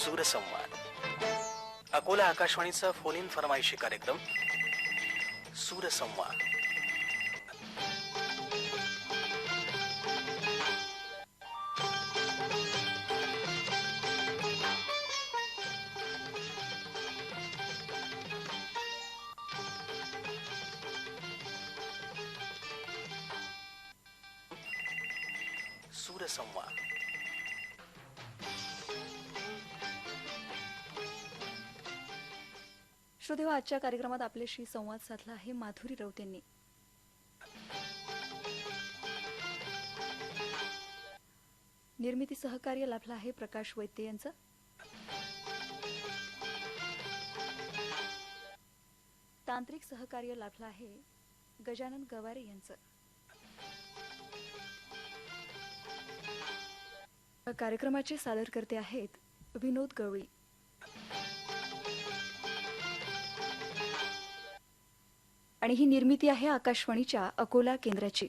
सूरसंवाद अकोला आकाशवाणीचा phone in फरमाईशी कार्यक्रम सूरसंवाद. सूरसंवाद श्रोतेहो, आजच्या कार्यक्रमात आपल्याशी संवाद साधला आहे माधुरी राऊत यांनी. निर्मिती सहकार्य लाभलं आहे प्रकाश वैद्य यांचं. तांत्रिक सहकार्य लाभलं आहे गजानन गवारे यांचं. कार्यक्रमाचे सादर करते आहेत विनोद गवळी. आणि ही निर्मिती आहे आकाशवाणीच्या अकोला केंद्राची.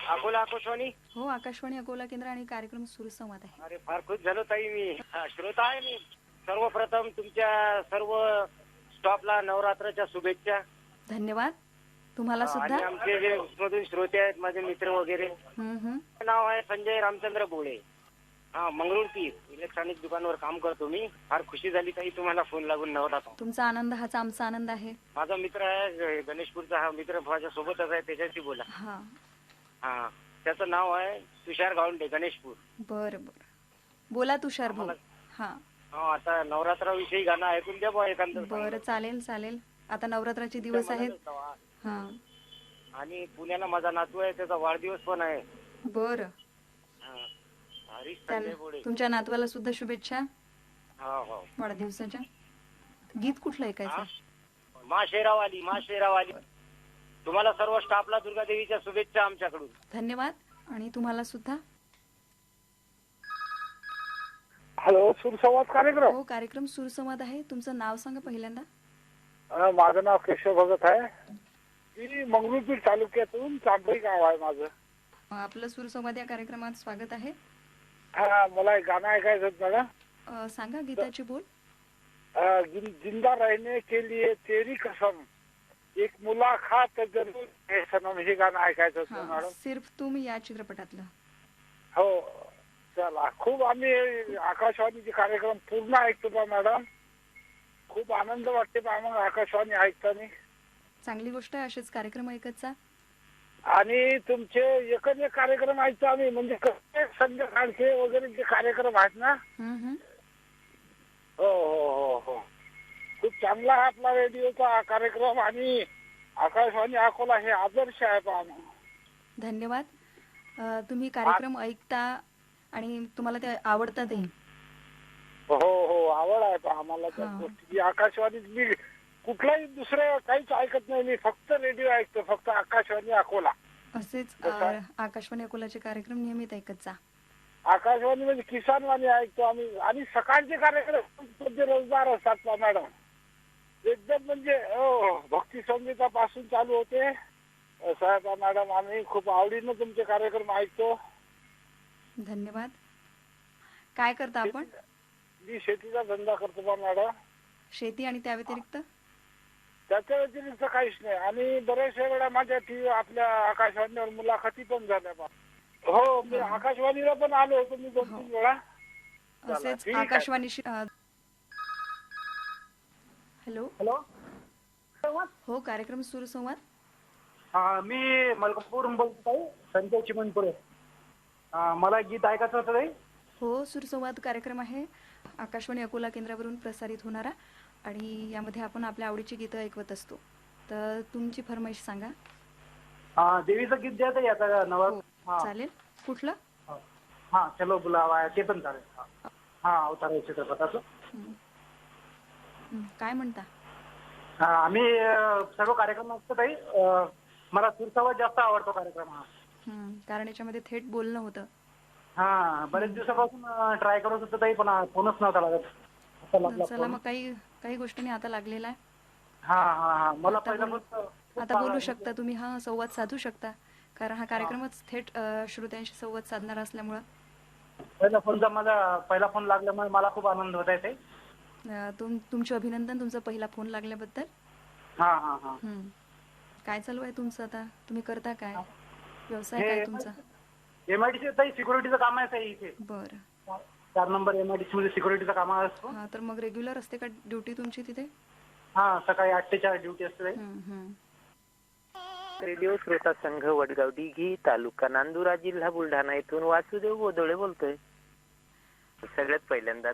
अकोला आकाशवाणी. हो, आकाशवाणी अकोला केंद्र आणि कार्यक्रम सूरसंवाद आहे. अरे फार खुश झालो ताई. मी श्रोता आहे. मी सर्वप्रथम तुमच्या सर्व स्टॉपला नवरात्राच्या शुभेच्छा. धन्यवाद. तुम्हाला सुद्धा. आणि आमचे जे मधून श्रोते आहेत माझे मित्र वगैरे. नाव आहे संजय रामचंद्र बोळे. हा, मंगरुळ पीर इलेक्ट्रॉनिक दुकानावर काम करतो मी. फार खुशी झाली ताई तुम्हाला फोन लागून नवरात्र. तुमचा आनंद हाच आमचा आनंद आहे. माझा मित्र आहे गणेशपूरचा. हा मित्र माझ्या सोबतच आहे. त्याच्याशी बोला. हा, त्याचं नाव आहे तुषार गावंडे, गणेशपूर. बरं बरं, बोला तुषार भाऊ. हा, आता नवरात्राविषयी गाणं ऐकून द्या बा एखादं. बरं, चालेल चालेल. आता नवरात्राचे दिवस आहेत. हा, आणि पुण्याला माझा नातू आहे, त्याचा वाढदिवस पण आहे. बरं, तुमच्या नातवाला सुद्धा शुभेच्छा वाढदिवसाच्या. गीत कुठलं ऐकायचं? मा शेरावाली, मा शेरावाली. तुम्हाला सर्व स्टाफला दुर्गादेवीच्या शुभेच्छा आमच्याकडून. धन्यवाद. आणि तुम्हाला सुद्धा. हॅलो, सुरसंवाद कार्यक्रम. हो, कार्यक्रम सुरसंवाद आहे. तुमचं नाव सांगा पहिल्यांदा. माझं नाव केशव भगत आहे. मी मंगरुळपीर तालुक्यातून चांदोई गाव आहे माझं. आपलं सुरसंवाद या कार्यक्रमात स्वागत आहे. हा, मला एक गाणं ऐकायचं होतं मॅडम. सांगा गीताची बोल. जिंदा रहने के लिए तेरी कसम, एक मुलाकात जरूर है सनम, हे गाणं ऐकायचं होतं मॅडम. सिर्फ तुम या चित्रपटातलं. हो, चला. खूप आम्ही आकाशवाणीचे कार्यक्रम पूर्ण ऐकतो बा मॅडम. खूप आनंद वाटते बा मग आकाशवाणी ऐकताना. चांगली गोष्ट आहे, असेच कार्यक्रम ऐकत जा. आणि तुमचे एकच एक कार्यक्रम ऐकतो आम्ही, म्हणजे संध्याकाळचे वगैरे जे कार्यक्रम आहेत ना. हो हो हो हो, खूप चांगला आहे आपला रेडिओचा कार्यक्रम. आणि आकाशवाणी अकोला हे आदर्श आहे पहा. धन्यवाद. तुम्ही कार्यक्रम ऐकता आणि तुम्हाला ते आवडतातही. हो हो, आवड आहे पहा आम्हाला त्या गोष्टी. आकाशवाणी मी कुठलाही दुसरं काहीच ऐकत नाही. मी फक्त रेडिओ ऐकतो, फक्त आकाशवाणी अकोला. असेच आकाशवाणी अकोलाचे कार्यक्रम नियमित ऐकत जा. आकाशवाणी म्हणजे किसानवाणी ऐकतो आम्ही. आणि सकाळचे कार्यक्रम रोजगार असतात मॅडम. एकदम म्हणजे भक्ती संगीतापासून चालू होते. साहेब मॅडम, आम्ही खूप आवडीनं तुमचे कार्यक्रम ऐकतो. धन्यवाद. काय करता आपण? मी शेतीचा धंदा करतो बा मॅडम. शेती आणि त्या व्यतिरिक्त? त्याच्या व्यतिरिक्त काहीच नाही. आणि बऱ्याचशा वेळा माझ्या आपल्या आकाशवाणीवर मुलाखती पण झाल्या बा. हो, मी आकाशवाणीला पण आलो होतो मी 2-3 वेळा. असेच आकाशवाणीशी. Hello hello. हो, कार्यक्रम सुरसंवाद. हा, मी मलकापूरहून बोलतो. संजय चिमनपुरे. मला गीत ऐकायचं होतं ताई. हो, सुरसंवाद कार्यक्रम आहे आकाशवाणी अकोला केंद्रावरून प्रसारित होणारा. आणि यामध्ये आपण आपल्या आवडीची गीतं ऐकवत असतो. तर तुमची फरमाईश सांगा. देवीचं गीत द्या ताई आता नवा. चालेल. कुठलं? हा, चलो बुलावा, ते पण चालेल. हा, अवतार चित्रपटाचं. काय म्हणता? आम्ही सर्व कार्यक्रम असतो ताई. मला सुरसंवाद जास्त आवडतो कार्यक्रम हा. कारण याच्यामध्ये थेट बोलणं होतं. हा, बरेच दिवसापासून ट्राय करत होतो ताई, पण फोनच नव्हता लागत. चला मग, काही गोष्टींनी आता लागलेला आहे. हा हा हा, मला आता बोलू शकता तुम्ही. हा, संवाद साधू शकता. कारण हा कार्यक्रमच थेट श्रोत्यांशी संवाद साधणार असल्यामुळं. पहिला फोन लागल्यामुळे मला खूप आनंद होत आहे ते. तुमचे अभिनंदन तुमचा पहिला फोन लागल्याबद्दल. हा हा हा. काय चालू आहे तुमचं आता? तुम्ही करता काय? व्यवसाय काय तुमचा? MIDC ताई सिक्युरिटीचं काम आहे ताई इथे. बरं. 4 नंबर MIDC मध्ये सिक्युरिटीचं काम असतो. हा, तर मग रेग्युलर असते का ड्युटी तुमची तिथे? हा, सकाळी 8 ते 4 ड्युटी असते ताई. रेडिओ श्रोता संघ वडगाव दिघी, तालुका नांदुरा, जिल्हा बुलढाणा येथून वासुदेव गोदोळे बोलतोय. सगळ्यात पहिल्यांदा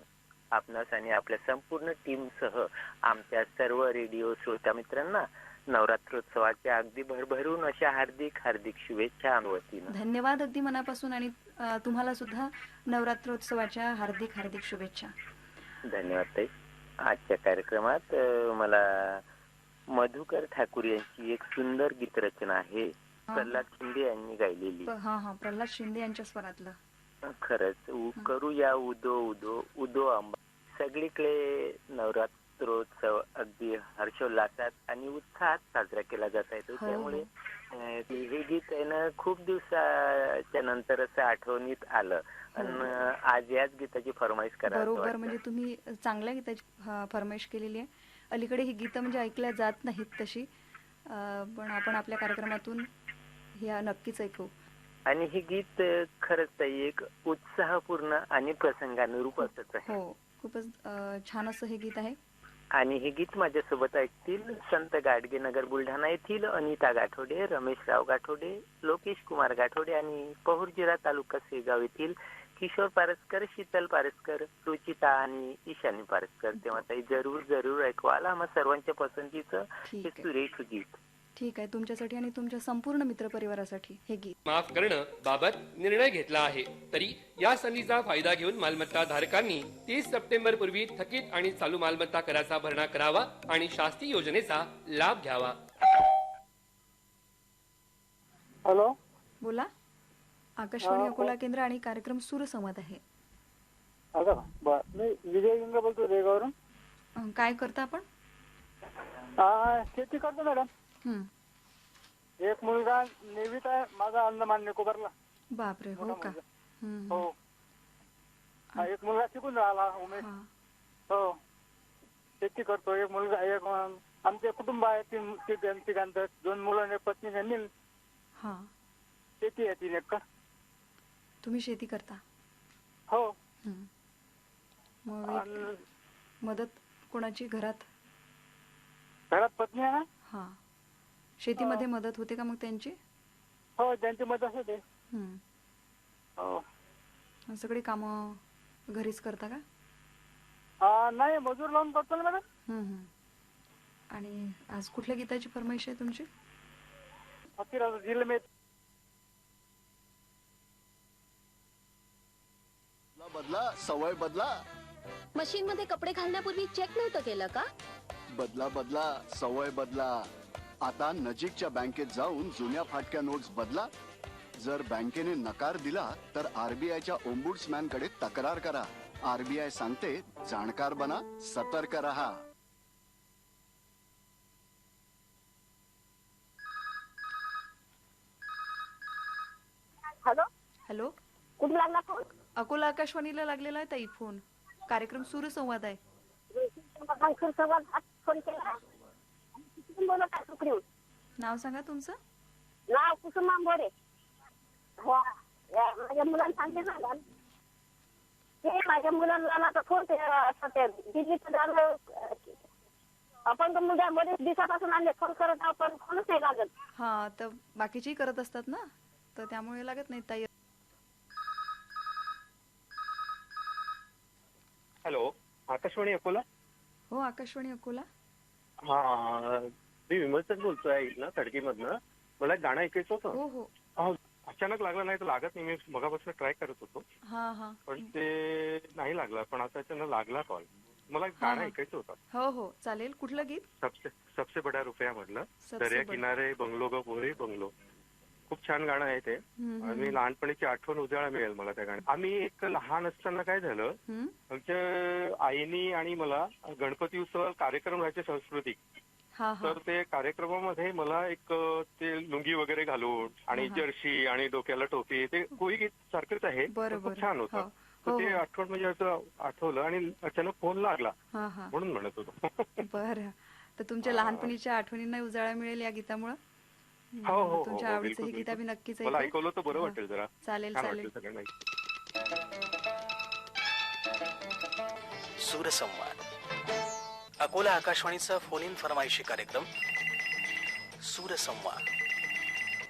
आपणास आणि आपल्या संपूर्ण टीम सह आमच्या सर्व रेडिओ श्रोता मित्रांना नवरात्रोत्सवाच्या अगदी भरभरून अशा हार्दिक हार्दिक शुभेच्छा वतीनं. धन्यवाद अगदी मनापासून, आणि तुम्हाला सुद्धा नवरात्रोत्सवाच्या हार्दिक हार्दिक शुभेच्छा. धन्यवाद ताई. आजच्या कार्यक्रमात मला मधुकर ठाकूर यांची एक सुंदर गीतरचना आहे, प्रल्हाद शिंदे यांनी गायलेली. प्रल्हाद शिंदे यांच्या स्वरातलं. खरंच करूया उदो उदो उदो अंबा. सगळीकडे नवरात्रोत्सव अगदी हर्षोल्लासात आणि उत्साहात साजरा केला जात आहे. त्यामुळे हे गीत आहे ना, खूप दिवसाच्या नंतर असं आठवणीत आलं आणि आज याच गीताची फरमाईश करा. बरोबर, म्हणजे तुम्ही चांगल्या गीताची फरमाईश केलेली आहे. अलीकडे ही गीतं म्हणजे ऐकल्या जात नाहीत तशी, पण आपण आपल्या कार्यक्रमातून हे नक्कीच ऐकू. आणि हे गीत खरंच एक उत्साहपूर्ण आणि प्रसंगानुरूप असत आहे. हो, खूपच छान असं हे गीत आहे. आणि हे गीत माझ्यासोबत ऐकतील संत गाडगे नगर बुलढाणा येथील अनिता गाठोडे, रमेशराव गाठोडे, लोकेश कुमार गाठोडे आणि पहुर्जिरा तालुका सेगाव येथील किशोर पारसकर, शीतल पारसकर, रुचिता आणि ईशानी पारसकर. तेव्हा ताई जरूर जरूर ऐकवाल आम्हा सर्वांच्या पसंतीचं हे सुरेख गीत. ठीक आहे, तुमच्यासाठी आणि तुमच्या संपूर्ण मित्रपरिवारासाठी हे गीत. माफ करणं बाबत निर्णय घेतला आहे, तरी या संधीचा फायदा घेऊन मालमत्ता धारकांनी 30 सप्टेंबर पूर्वी थकीत आणि चालू मालमत्ता कराचा भरणा करावा आणि शास्ती योजनेचा लाभ घ्यावा. हॅलो, बोला. आकाशवाणी अकोला केंद्र आणि कार्यक्रम सूरसंवाद आहे. मी विजय इंद्र बोलतो रेगावरून. काय करता आपण? शेती करतो मॅडम. एक मुलगा नेव्हीत आहे माझा, अंदमान निकोबारला. बापरे, हो का? हो. एक मुलगा शिकून राहिला उमेश. हो, शेती करतो. एक मुलगा, एक आमचे कुटुंब आहे तिघांचं, 2 मुलं आणि पत्नी नील. शेती आहे 3 एकर. तुम्ही शेती करता? हो. मग मदत कोणाची घरात? घरात पत्नी आहे ना. हा, शेतीमध्ये मदत होते का मग त्यांची? हो, त्यांची मदत होते. हो. सगळी कामं घरीच करता का? नाही, मजूर लावून करतो ना मॅडम. आणि आज कुठल्या गीताची फरमाईश आहे तुमची? बदला, सवय बदला. मशीन मध्ये कपडे घालण्यापूर्वी चेक नव्हतं केलं का? बदला बदला, सवय बदला. आता नजीकच्या बँकेत जाऊन जुन्या फाटक्या नोट्स बदला. जर बँकेने नकार दिला तर RBIच्या ओम्बुड्समॅन कडे तक्रार करा. RBI सांगते, जाणकार बना, सतर्क रहा. हॅलो हॅलो, कुठे लागला फोन? अकोला आकाशवाणीला लागलेला आहे ताई फोन. कार्यक्रम सूरसंवाद आहे. फोन केला. बोलत आहे सुखदेव. नाव सांगा तुमचं. नाव कुसुमा बोरे. माझ्या मुलांना सांगते ना, ते माझ्या मुलांना फोन दिल्लीत झालं. आपण तर मुद्दा बरेच दिवसापासून आणले फोन करत आहोत, पण फोनच नाही लागत. हा, तर बाकीचेही करत असतात ना, तर त्यामुळे लागत नाही ताई. हॅलो, आकाशवाणी अकोला. हो, आकाशवाणी अकोला. हा, मी विमलचंद बोलतोय ना, तडकीमधनं. मला एक गाणं ऐकायचं होतं. हो हो. अचानक लागलं नाही तर लागत नाही. मी मगापासून ट्राय करत होतो, पण ते नाही लागला. पण आता त्यानं लागला कॉल. मला एक गाणं ऐकायचं होतं. हो हो, चालेल. कुठलं गीत? सबसे बड्या रुपया मधलं, दर्या किनारे बंगलो ग बोरे बंगलो. खूप छान गाणं आहे ते. आणि लहानपणीची आठवण उजाळा मिळेल मला त्या गाण्यात. आम्ही एक लहान असताना काय झालं, आमच्या आईनी आणि मला गणपती उत्सवात कार्यक्रम व्हायचे सांस्कृतिक. हा हा तर ते कार्यक्रमामध्ये मला एक ते लुंगी वगैरे घालून आणि जर्सी आणि डोक्याला टोपी ते कोळी गीत सारखंच आहे पण बरोबर. खूप छान हो. होतं. हो, तर ते हो. आठवण म्हणजे असं आठवलं आणि अचानक फोन लागला हा हा म्हणून म्हणत होतो. बरं. तर तुमच्या लहानपणीच्या आठवणींना उजाळा मिळेल या गीतामुळे. हो हो हो, तुमच्या हो आवडीचं बिलकुल हे गीत आम्ही बिलकुल. नक्कीच मला ऐकू. ऐकवलं तर बरं हा. वाटेल जरा. चालेल छान चालेल. वाटेल सगळ्यांना. सूरसंवाद अकोला आकाशवाणीचा फोन इन फरमाईशी कार्यक्रम सूरसंवाद